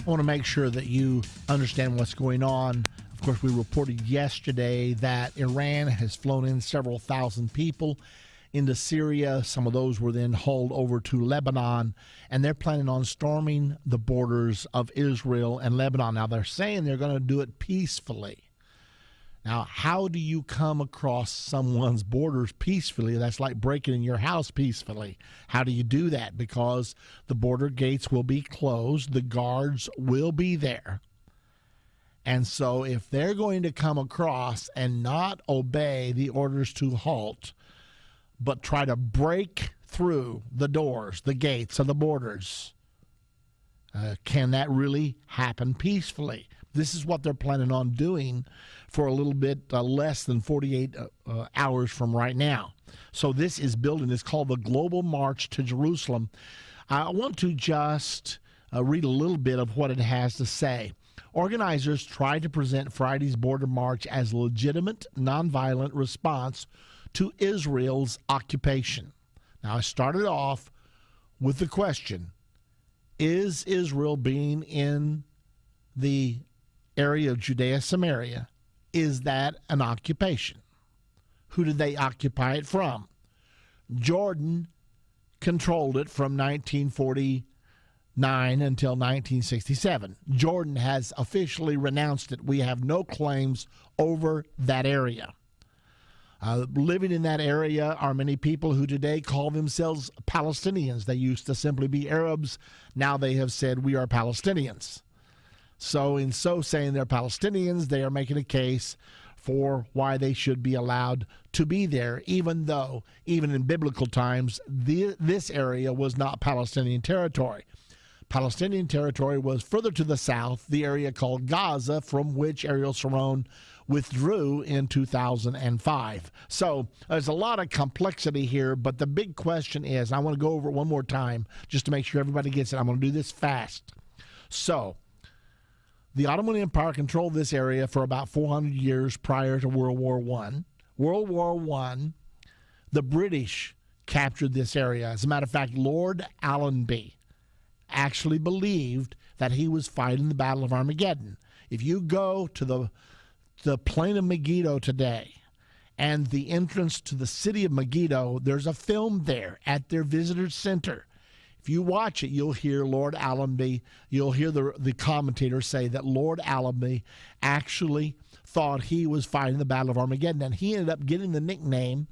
I want to make sure that you understand what's going on. Of course, we reported yesterday that Iran has flown in several thousand people into Syria. Some of those were then hauled over to Lebanon, and they're planning on storming the borders of Israel and Lebanon. Now, they're saying they're going to do it peacefully. Now, how do you come across someone's borders peacefully? That's like breaking in your house peacefully. How do you do that? Because the border gates will be closed. The guards will be there. And so if they're going to come across and not obey the orders to halt, but try to break through the doors, the gates of the borders, can that really happen peacefully? This is what they're planning on doing for a little bit less than 48 hours from right now. So this is building. It's called the Global March to Jerusalem. I want to just read a little bit of what it has to say. Organizers tried to present Friday's border march as a legitimate, nonviolent response to Israel's occupation. Now, I started off with the question, is Israel being in the area of Judea, Samaria, is that an occupation? Who did they occupy it from? Jordan controlled it from 1949 until 1967. Jordan has officially renounced it. We have no claims over that area. Living in that area are many people who today call themselves Palestinians. They used to simply be Arabs. Now they have said we are Palestinians. So in so saying they're Palestinians, they are making a case for why they should be allowed to be there, even though, even in biblical times, this area was not Palestinian territory. Palestinian territory was further to the south, the area called Gaza, from which Ariel Sharon withdrew in 2005. So there's a lot of complexity here, but the big question is, I want to go over it one more time just to make sure everybody gets it. I'm going to do this fast. So the Ottoman Empire controlled this area for about 400 years prior to World War I. World War I, the British captured this area. As a matter of fact, Lord Allenby actually believed that he was fighting the Battle of Armageddon. If you go to the plain of Megiddo today and the entrance to the city of Megiddo, there's a film there at their visitor center. If you watch it, you'll hear Lord Allenby, you'll hear the commentators say that Lord Allenby actually thought he was fighting the Battle of Armageddon, and he ended up getting the nickname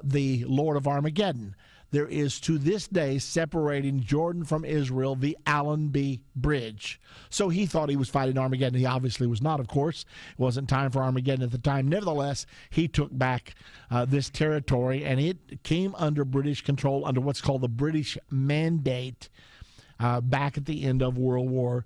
the Lord of Armageddon. There is, to this day, separating Jordan from Israel, the Allenby Bridge. So he thought he was fighting Armageddon. He obviously was not, of course. It wasn't time for Armageddon at the time. Nevertheless, he took back this territory, and it came under British control under what's called the British Mandate back at the end of World War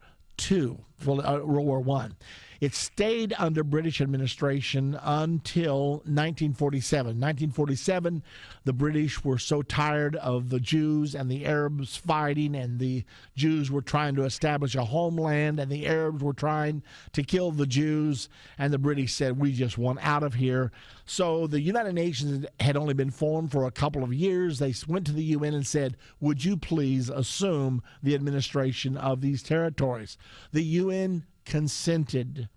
I. It stayed under British administration until 1947. 1947, the British were so tired of the Jews and the Arabs fighting, and the Jews were trying to establish a homeland, and the Arabs were trying to kill the Jews, and the British said, we just want out of here. So the United Nations had only been formed for a couple of years. They went to the UN and said, would you please assume the administration of these territories? The UN consented,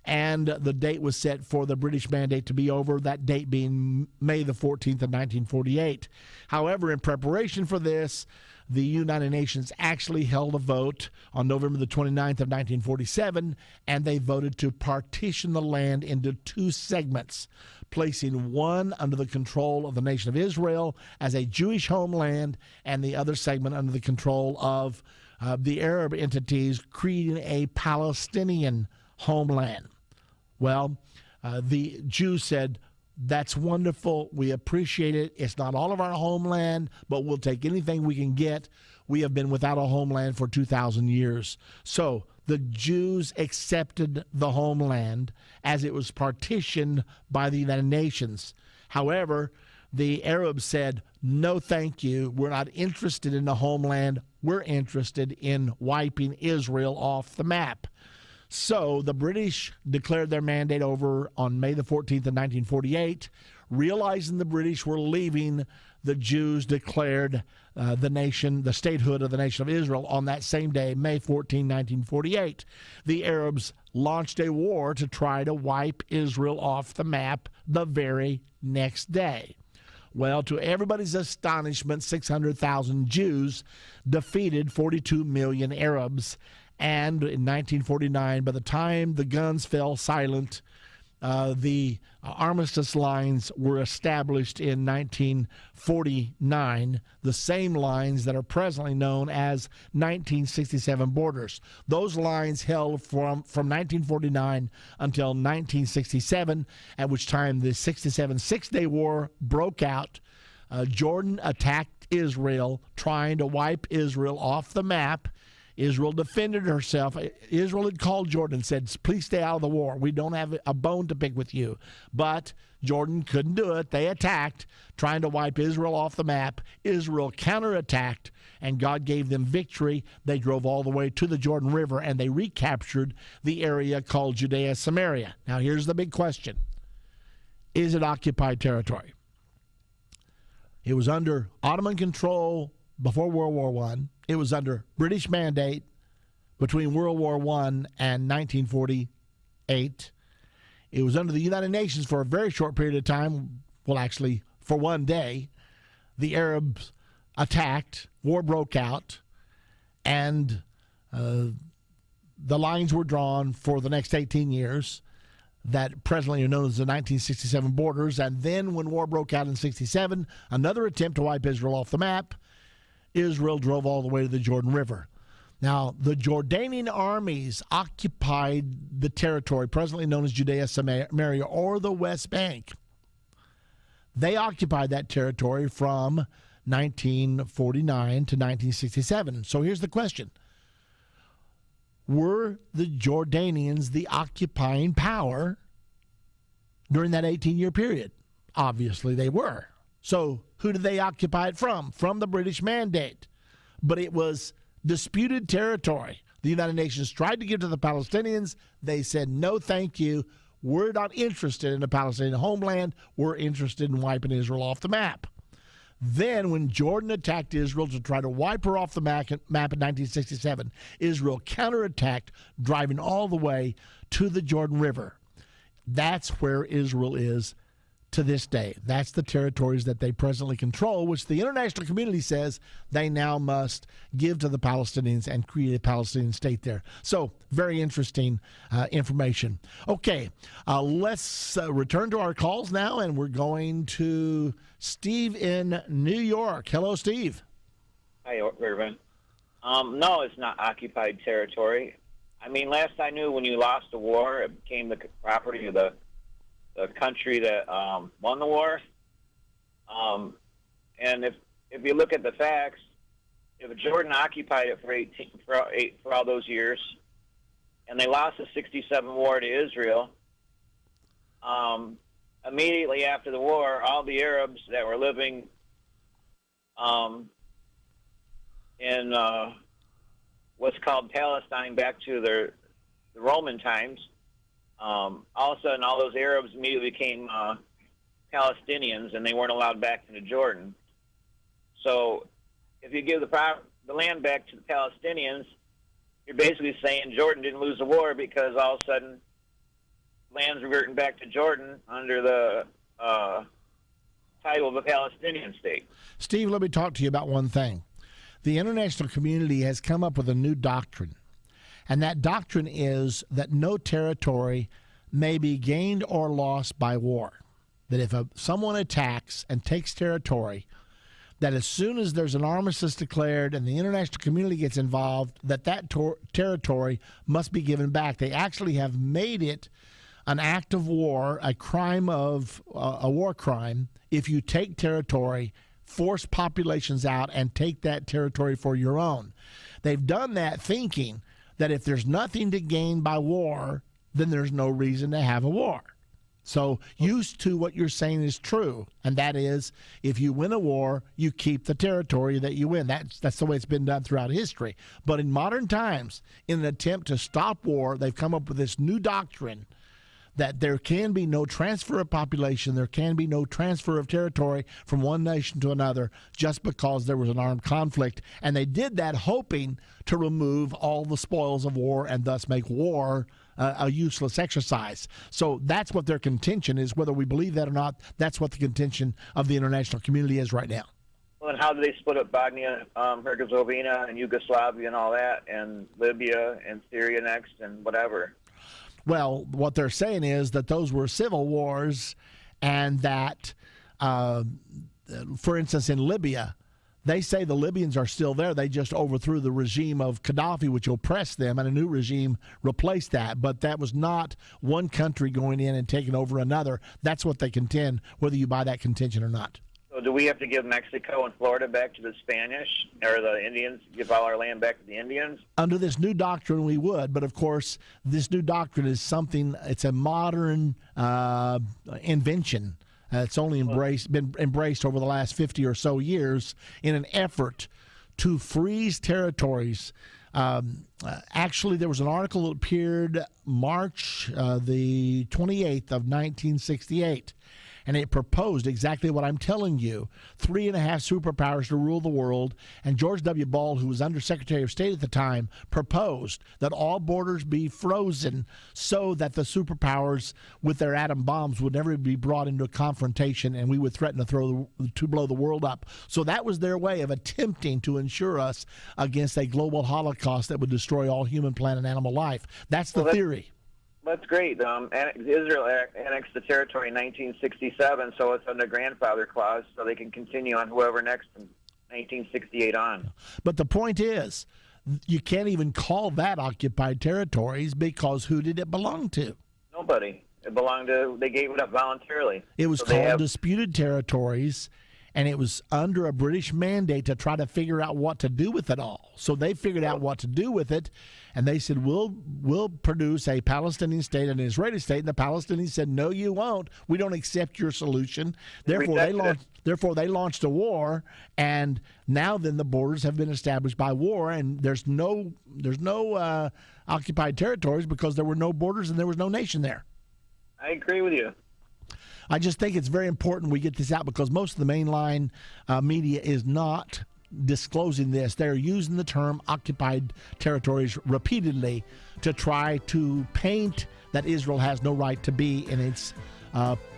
and the date was set for the British Mandate to be over, that date being May the 14th of 1948. However, in preparation for this, the United Nations actually held a vote on November the 29th of 1947, and they voted to partition the land into two segments, placing one under the control of the nation of Israel as a Jewish homeland, and the other segment under the control of the Arab entities, creating a Palestinian homeland. Well, the Jews said, that's wonderful. We appreciate it. It's not all of our homeland, but we'll take anything we can get. We have been without a homeland for 2,000 years. So the Jews accepted the homeland as it was partitioned by the United Nations. However, the Arabs said, no, thank you. We're not interested in the homeland. We're interested in wiping Israel off the map. So the British declared their mandate over on May the 14th of 1948, realizing the British were leaving the Jews declared the statehood of the nation of Israel on that same day, May 14, 1948. The Arabs launched a war to try to wipe Israel off the map the very next day. Well, to everybody's astonishment, 600,000 Jews defeated 42 million Arabs. And in 1949, by the time the guns fell silent, the armistice lines were established in 1949, the same lines that are presently known as 1967 borders. Those lines held from 1949 until 1967, at which time the 67 Six-Day War broke out. Jordan attacked Israel, trying to wipe Israel off the map. Israel defended herself. Israel had called Jordan and said, please stay out of the war. We don't have a bone to pick with you. But Jordan couldn't do it. They attacked, trying to wipe Israel off the map. Israel counterattacked, and God gave them victory. They drove all the way to the Jordan River, and they recaptured the area called Judea, Samaria. Now, here's the big question. Is it occupied territory? It was under Ottoman control before World War I. It was under British mandate between World War I and 1948. It was under the United Nations for a very short period of time. Well, actually, for one day. The Arabs attacked, war broke out, and the lines were drawn for the next 18 years that presently are known as the 1967 borders. And then when war broke out in 67, another attempt to wipe Israel off the map. Israel drove all the way to the Jordan River. Now, the Jordanian armies occupied the territory presently known as Judea, Samaria, or the West Bank. They occupied that territory from 1949 to 1967. So here's the question. Were the Jordanians the occupying power during that 18-year period? Obviously they were. So who did they occupy it from? From the British mandate. But it was disputed territory. The United Nations tried to give to the Palestinians. They said, no, thank you. We're not interested in a Palestinian homeland. We're interested in wiping Israel off the map. Then when Jordan attacked Israel to try to wipe her off the map in 1967, Israel counterattacked, driving all the way to the Jordan River. That's where Israel is to this day. That's the territories that they presently control, which the international community says they now must give to the Palestinians and create a Palestinian state there. So, very interesting information. Okay, let's return to our calls now, and we're going to Steve in New York. Hello, Steve. Hi, Irvin. No, it's not occupied territory. I mean, last I knew, when you lost a war, it became the property of the country that won the war. And if you look at the facts, if Jordan occupied it for all those years, and they lost the 67 war to Israel, immediately after the war, all the Arabs that were living in what's called Palestine back to the Roman times, all of a sudden, all those Arabs immediately became Palestinians, and they weren't allowed back into Jordan. So, if you give the land back to the Palestinians, you're basically saying Jordan didn't lose the war, because all of a sudden, land's reverting back to Jordan under the title of a Palestinian state. Steve, let me talk to you about one thing. The international community has come up with a new doctrine. And that doctrine is that no territory may be gained or lost by war. That if someone attacks and takes territory, that as soon as there's an armistice declared and the international community gets involved, that territory must be given back. They actually have made it an act of war, a crime of a war crime, if you take territory, force populations out, and take that territory for your own. They've done that thinking that if there's nothing to gain by war, then there's no reason to have a war. So used to what you're saying is true, and that is, if you win a war, you keep the territory that you win. That's the way it's been done throughout history. But in modern times, in an attempt to stop war, they've come up with this new doctrine that there can be no transfer of population, there can be no transfer of territory from one nation to another just because there was an armed conflict. And they did that hoping to remove all the spoils of war and thus make war a useless exercise. So that's what their contention is. Whether we believe that or not, that's what the contention of the international community is right now. Well, and how do they split up Bosnia, Herzegovina, and Yugoslavia and all that, and Libya and Syria next, and whatever? Well, what they're saying is that those were civil wars, and that, for instance, in Libya, they say the Libyans are still there. They just overthrew the regime of Gaddafi, which oppressed them, and a new regime replaced that. But that was not one country going in and taking over another. That's what they contend, whether you buy that contention or not. So do we have to give Mexico and Florida back to the Spanish, or the Indians, give all our land back to the Indians? Under this new doctrine, we would. But, of course, this new doctrine is something, it's a modern invention. It's only been embraced over the last 50 or so years in an effort to freeze territories. Actually, there was an article that appeared March the 28th of 1968, and it proposed exactly what I'm telling you: 3.5 superpowers to rule the world. And George W. Ball, who was Undersecretary of State at the time, proposed that all borders be frozen so that the superpowers with their atom bombs would never be brought into a confrontation, and we would threaten to blow the world up. So that was their way of attempting to ensure us against a global holocaust that would destroy all human, plant, and animal life. That's the theory. That's great. Israel annexed the territory in 1967, so it's under grandfather clause, so they can continue on whoever next from 1968 on. But the point is, you can't even call that occupied territories, because who did it belong to? Nobody. It belonged to, they gave it up voluntarily. It was called disputed territories, and it was under a British mandate to try to figure out what to do with it all. So they figured out what to do with it, and they said, we'll produce a Palestinian state and an Israeli state. And the Palestinians said, no, you won't. We don't accept your solution. Therefore, they launched a war, and now then the borders have been established by war, and there's no occupied territories because there were no borders and there was no nation there. I agree with you. I just think it's very important we get this out, because most of the mainline media is not disclosing this. They're using the term occupied territories repeatedly to try to paint that Israel has no right to be in its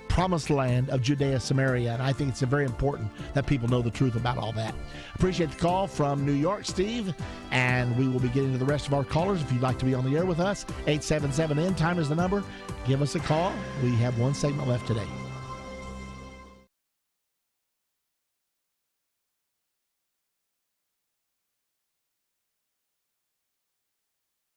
promised land of Judea, Samaria. And I think it's very important that people know the truth about all that. Appreciate the call from New York, Steve. And we will be getting to the rest of our callers. If you'd like to be on the air with us, 877-END-TIME is the number. Give us a call. We have one segment left today.